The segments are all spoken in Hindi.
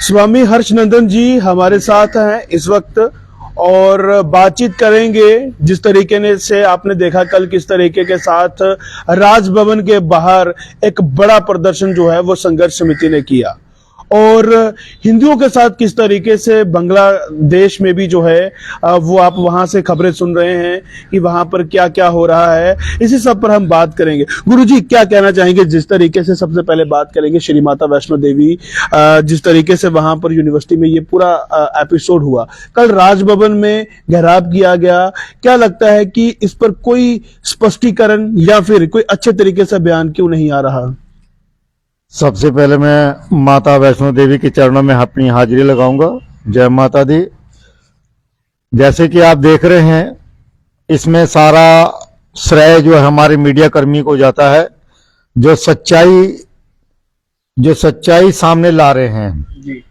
स्वामी हर्षनंदन जी हमारे साथ हैं इस वक्त और बातचीत करेंगे। जिस तरीके से आपने देखा कल किस तरीके के साथ राजभवन के बाहर एक बड़ा प्रदर्शन जो है वो संघर्ष समिति ने किया और हिंदुओं के साथ किस तरीके से बांग्लादेश में भी जो है वो आप वहां से खबरें सुन रहे हैं कि वहां पर क्या क्या हो रहा है, इसी सब पर हम बात करेंगे। गुरुजी क्या कहना चाहेंगे? जिस तरीके से सबसे पहले बात करेंगे श्री माता वैष्णो देवी, जिस तरीके से वहां पर यूनिवर्सिटी में ये पूरा एपिसोड हुआ, कल राजभवन में घेराव किया गया, क्या लगता है कि इस पर कोई स्पष्टीकरण या फिर कोई अच्छे तरीके से बयान क्यों नहीं आ रहा? सबसे पहले मैं माता वैष्णो देवी के चरणों में अपनी हाजिरी लगाऊंगा। जय माता दी। जैसे कि आप देख रहे हैं, इसमें सारा श्रेय जो है हमारे मीडिया कर्मी को जाता है, जो सच्चाई सामने ला रहे हैं जी।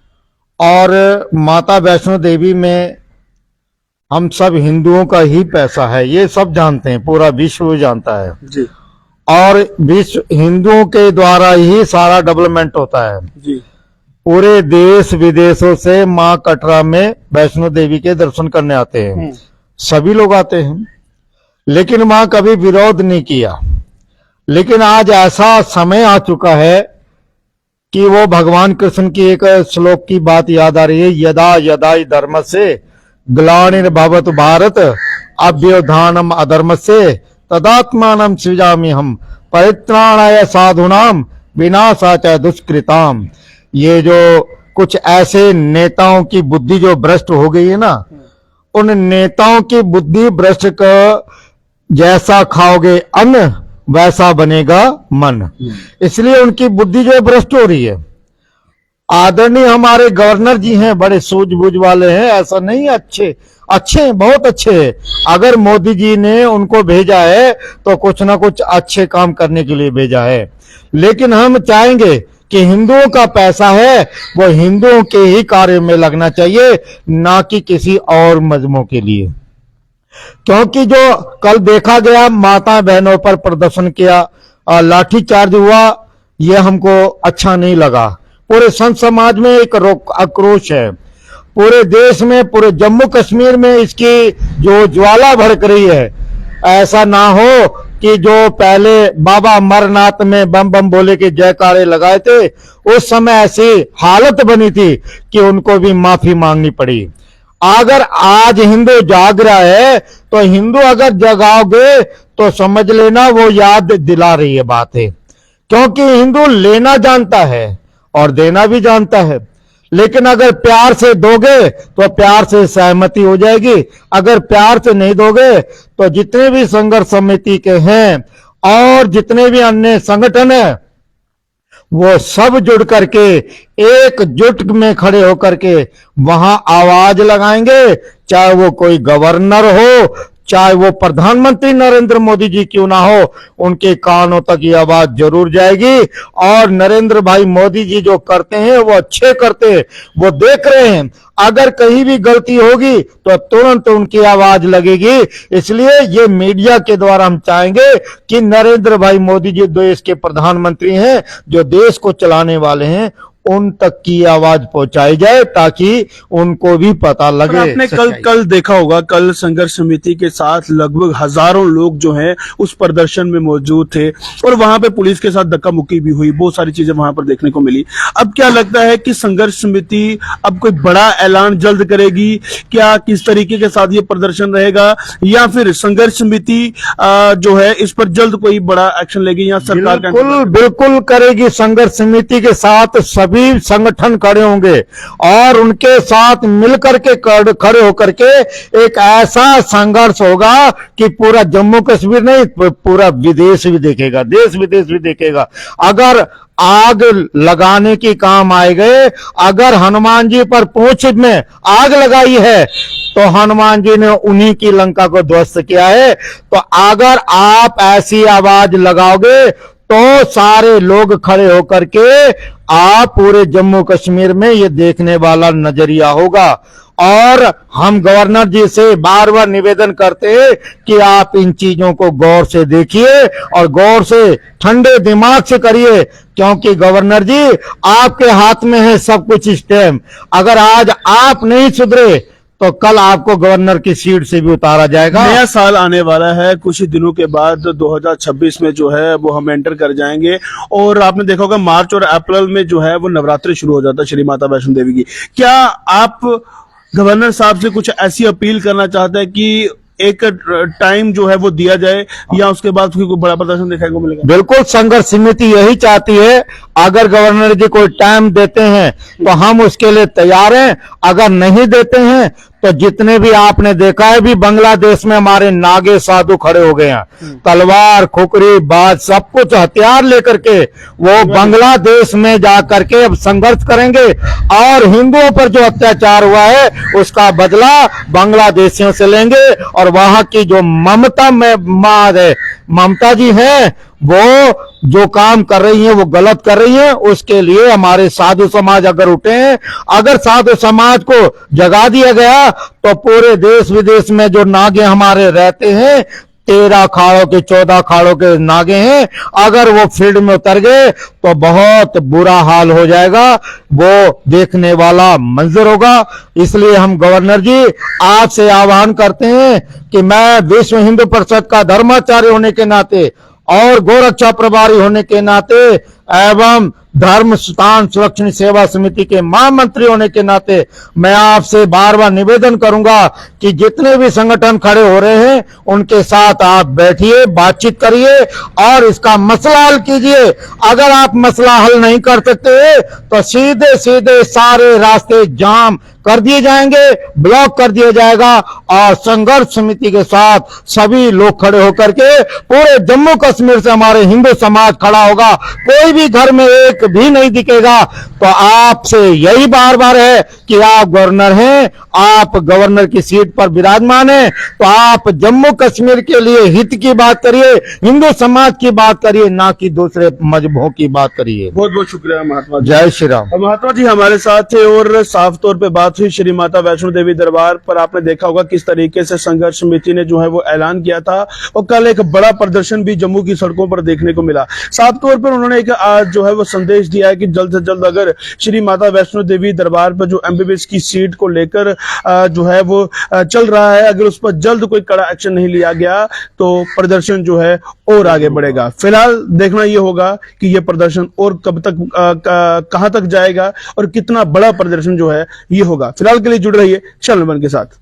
और माता वैष्णो देवी में हम सब हिंदुओं का ही पैसा है, ये सब जानते हैं, पूरा विश्व जानता है जी। और विश्व हिंदुओं के द्वारा ही सारा डेवलपमेंट होता है जी। पूरे देश विदेशों से मां कटरा में वैष्णो देवी के दर्शन करने आते हैं, सभी लोग आते हैं, लेकिन वहां कभी विरोध नहीं किया। लेकिन आज ऐसा समय आ चुका है कि वो भगवान कृष्ण की एक श्लोक की बात याद आ रही है, यदा यदा धर्मस्य ग्लानिर्भवत भारत अभ्युत्थानम अधर्मस्य तदात्मानं सृजामि हम परित्राणाय साधूनाम विनाशाच दुष्कृताम। ये जो कुछ ऐसे नेताओं की बुद्धि जो भ्रष्ट हो गई है ना, उन नेताओं की बुद्धि भ्रष्ट का जैसा खाओगे अन्न वैसा बनेगा मन, इसलिए उनकी बुद्धि जो भ्रष्ट हो रही है। आदरणीय हमारे गवर्नर जी हैं, बड़े सूझबूझ वाले हैं, ऐसा नहीं, अच्छे बहुत अच्छे। अगर मोदी जी ने उनको भेजा है तो कुछ ना कुछ अच्छे काम करने के लिए भेजा है। लेकिन हम चाहेंगे कि हिंदुओं का पैसा है वो हिंदुओं के ही कार्य में लगना चाहिए, ना कि किसी और मजहबों के लिए। क्योंकि जो कल देखा गया, माता बहनों पर प्रदर्शन किया, लाठीचार्ज हुआ, यह हमको अच्छा नहीं लगा। पूरे संत समाज में एक आक्रोश है, पूरे देश में, पूरे जम्मू कश्मीर में इसकी जो ज्वाला भड़क रही है। ऐसा ना हो कि जो पहले बाबा अमरनाथ में बम बम बोले के जयकारे लगाए थे, उस समय ऐसी हालत बनी थी कि उनको भी माफी मांगनी पड़ी। अगर आज हिंदू जाग रहा है तो हिंदू अगर जगाओगे तो समझ लेना वो याद दिला रही है बात है। क्योंकि हिंदू लेना जानता है और देना भी जानता है, लेकिन अगर प्यार से दोगे तो प्यार से सहमति हो जाएगी। अगर प्यार से नहीं दोगे तो जितने भी संघर्ष समिति के हैं और जितने भी अन्य संगठन हैं, वो सब जुड़ करके एकजुट में खड़े होकर के वहां आवाज लगाएंगे। चाहे वो कोई गवर्नर हो, चाहे वो प्रधानमंत्री नरेंद्र मोदी जी क्यों ना हो, उनके कानों तक ये आवाज जरूर जाएगी। और नरेंद्र भाई मोदी जी जो करते हैं वो अच्छे करते हैं, वो देख रहे हैं। अगर कहीं भी गलती होगी तो तुरंत उनकी आवाज लगेगी। इसलिए ये मीडिया के द्वारा हम चाहेंगे कि नरेंद्र भाई मोदी जी देश के प्रधानमंत्री हैं, जो देश को चलाने वाले हैं, उन तक की आवाज पहुंचाई जाए ताकि उनको भी पता लगे। आपने कल देखा होगा, कल संघर्ष समिति के साथ लगभग हजारों लोग जो हैं उस प्रदर्शन में मौजूद थे और वहां पे पुलिस के साथ धक्का मुक्की भी हुई, बहुत सारी चीजें वहां पर देखने को मिली। अब क्या लगता है कि संघर्ष समिति अब कोई बड़ा ऐलान जल्द करेगी क्या? किस तरीके के साथ ये प्रदर्शन रहेगा, या फिर संघर्ष समिति जो है इस पर जल्द कोई बड़ा एक्शन लेगी या सरकार? बिल्कुल करेगी। संघर्ष समिति के साथ सभी संगठन खड़े होंगे और उनके साथ मिलकर के खड़े होकर के एक ऐसा संघर्ष होगा कि पूरा जम्मू कश्मीर नहीं, पूरा विदेश भी देखेगा, देश विदेश भी देखेगा। अगर आग लगाने की काम आए गए, अगर हनुमान जी पर पूंछ में आग लगाई है तो हनुमान जी ने उन्हीं की लंका को ध्वस्त किया है। तो अगर आप ऐसी आवाज लगाओगे तो सारे लोग खड़े होकर के आप पूरे जम्मू कश्मीर में ये देखने वाला नजरिया होगा। और हम गवर्नर जी से बार बार निवेदन करते हैं कि आप इन चीजों को गौर से देखिए और गौर से ठंडे दिमाग से करिए, क्योंकि गवर्नर जी आपके हाथ में है सब कुछ इस टाइम। अगर आज आप नहीं सुधरे तो कल आपको गवर्नर की सीट से भी उतारा जाएगा। नया साल आने वाला है, कुछ ही दिनों के बाद 2026 में जो है वो हम एंटर कर जाएंगे। और आपने देखा होगा मार्च और अप्रैल में जो है वो नवरात्रि शुरू हो जाता है श्री माता वैष्णो देवी की। क्या आप गवर्नर साहब से कुछ ऐसी अपील करना चाहते हैं कि एक टाइम जो है वो दिया जाए, या उसके बाद कोई बड़ा प्रदर्शन देखने को मिलेगा? बिल्कुल, संघर्ष समिति यही चाहती है। अगर गवर्नर जी कोई टाइम देते हैं तो हम उसके लिए तैयार हैं, अगर नहीं देते हैं तो जितने भी आपने देखा है भी बांग्लादेश में हमारे नागे साधु खड़े हो गए हैं, तलवार खुकरी बाज सब कुछ हथियार लेकर के वो बांग्लादेश में जाकर के अब संघर्ष करेंगे और हिंदुओं पर जो अत्याचार हुआ है उसका बदला बांग्लादेशियों से लेंगे। और वहां की जो ममता जी हैं वो जो काम कर रही हैं वो गलत कर रही हैं। उसके लिए हमारे साधु समाज अगर उठे हैं, अगर साधु समाज को जगा दिया गया तो पूरे देश विदेश में जो नागे हमारे रहते हैं 13 अखाड़ों के 14 अखाड़ों के नागे हैं, अगर वो फील्ड में उतर गए तो बहुत बुरा हाल हो जाएगा, वो देखने वाला मंजर होगा। इसलिए हम गवर्नर जी आपसे आह्वान करते हैं कि मैं विश्व हिंदू परिषद का धर्माचार्य होने के नाते और गोरक्षा प्रभारी होने के नाते एवं धर्म स्थान सुरक्षण सेवा समिति के महामंत्री होने के नाते मैं आपसे बार बार निवेदन करूंगा कि जितने भी संगठन खड़े हो रहे हैं उनके साथ आप बैठिए, बातचीत करिए और इसका मसला हल कीजिए। अगर आप मसला हल नहीं कर सकते तो सीधे सीधे सारे रास्ते जाम कर दिए जाएंगे, ब्लॉक कर दिया जाएगा और संघर्ष समिति के साथ सभी लोग खड़े होकर के पूरे जम्मू कश्मीर से हमारे हिंदू समाज खड़ा होगा। कोई भी घर में एक भी नहीं दिखेगा। तो आपसे यही बार बार है कि आप गवर्नर हैं, आप गवर्नर की सीट पर विराजमान हैं, तो आप जम्मू कश्मीर के लिए हित की बात करिए, हिंदू समाज की बात करिए, ना कि दूसरे मजहबों की बात करिए। बहुत बहुत शुक्रिया महात्मा जी। जय श्री राम। महात्मा जी हमारे साथ थे और साफ तौर पे बात हुई श्री माता वैष्णो देवी दरबार पर। आपने देखा होगा किस तरीके से संघर्ष समिति ने जो है वो ऐलान किया था और कल एक बड़ा प्रदर्शन भी जम्मू की सड़कों पर देखने को मिला। साफ तौर पर उन्होंने एक आज जो है वो संदेश दिया है कि जल्द से जल्द अगर श्री माता वैष्णो देवी दरबार पर जो एमबीबीएस की सीट को लेकर जो है वो चल रहा है, अगर उस पर जल्द कोई कड़ा एक्शन नहीं लिया गया तो प्रदर्शन जो है और आगे बढ़ेगा। फिलहाल देखना ये होगा कि ये प्रदर्शन और कब तक कहां तक जाएगा और कितना बड़ा प्रदर्शन जो है ये होगा। फिलहाल के लिए जुड़ रहिए चैनल वन के साथ।